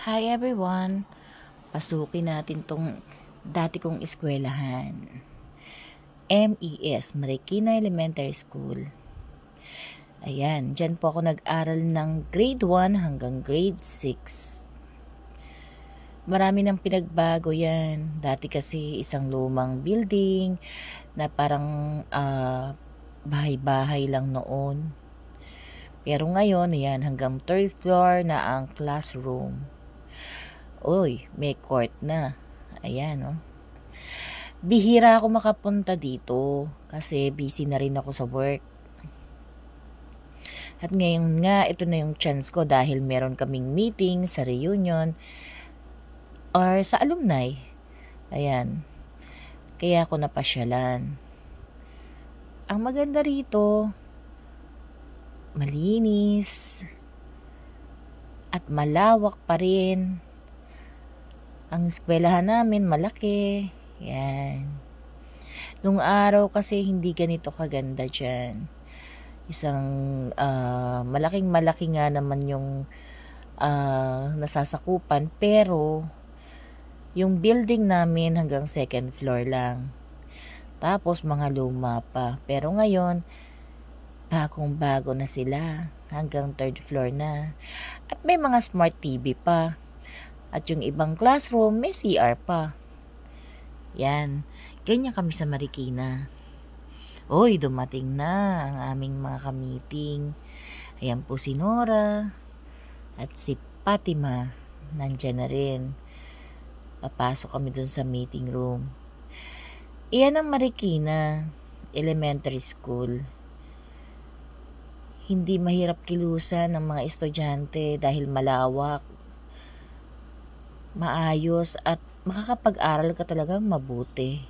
Hi everyone! Pasukin natin tong dati kong eskwelahan. MES, Marikina Elementary School. Ayan, dyan po ako nag-aral ng grade 1 hanggang grade 6. Marami nang pinagbago yan. Dati kasi isang lumang building na parang bahay-bahay lang noon. Pero ngayon, ayan, hanggang 3rd floor na ang classroom. Uy, may court na. Ayan, oh. Bihira ako makapunta dito kasi busy na rin ako sa work. At ngayon nga, ito na yung chance ko dahil meron kaming meeting sa reunion or sa alumni. Ayan. Kaya ako napasyalan. Ang maganda rito, malinis at malawak pa rin. Ang eskwelahan namin malaki. Yan. Nung araw kasi hindi ganito kaganda dyan. Isang malaking malaki nga naman yung nasasakupan. Pero yung building namin hanggang 2nd floor lang. Tapos mga luma pa. Pero ngayon, bagong bago na sila. Hanggang 3rd floor na. At may mga smart TV pa. At yung ibang classroom, may CR pa. Yan. Ganyan kami sa Marikina. Uy, dumating na ang aming mga ka-meeting. Ayan po si Nora. At si Fatima. Nandyan na rin. Papasok kami dun sa meeting room. Iyan ang Marikina Elementary School. Hindi mahirap kilusan ng mga estudyante dahil malawak, maayos at makakapag-aral ka talagang mabuti.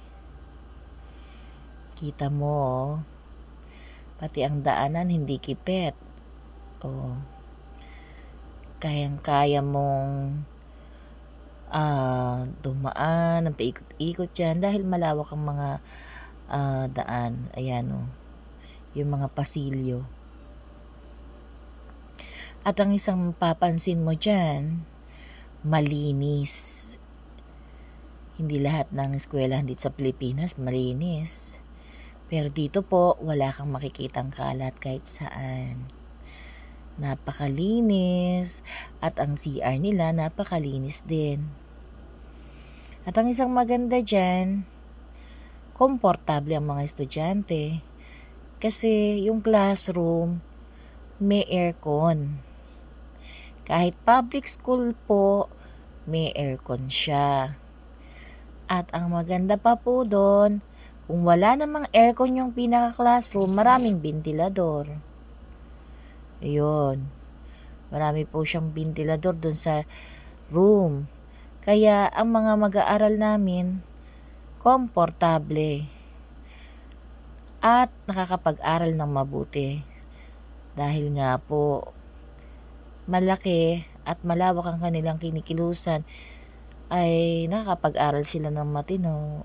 Kita mo, pati ang daanan hindi kipet. Kayang-kaya mong dumaan, ang paikot-ikot dyan dahil malawak ang mga daan. Ayan yung mga pasilyo. At ang isang papansin mo dyan, malinis. Hindi lahat ng eskwelahan dito sa Pilipinas malinis. Pero dito po, wala kang makikitang kalat kahit saan. Napakalinis. At ang CR nila, napakalinis din. At ang isang maganda dyan, komportable ang mga estudyante. Kasi yung classroom, may aircon. Kahit public school po, may aircon siya. At ang maganda pa po doon, kung wala namang aircon yung pinaka-classroom, maraming ventilador. Ayun. Marami po siyang ventilador doon sa room. Kaya ang mga mag-aaral namin, komportable. At nakakapag-aral ng mabuti. Dahil nga po, malaki at malawak ang kanilang kinikilusan, ay nakakapag-aral sila ng matino.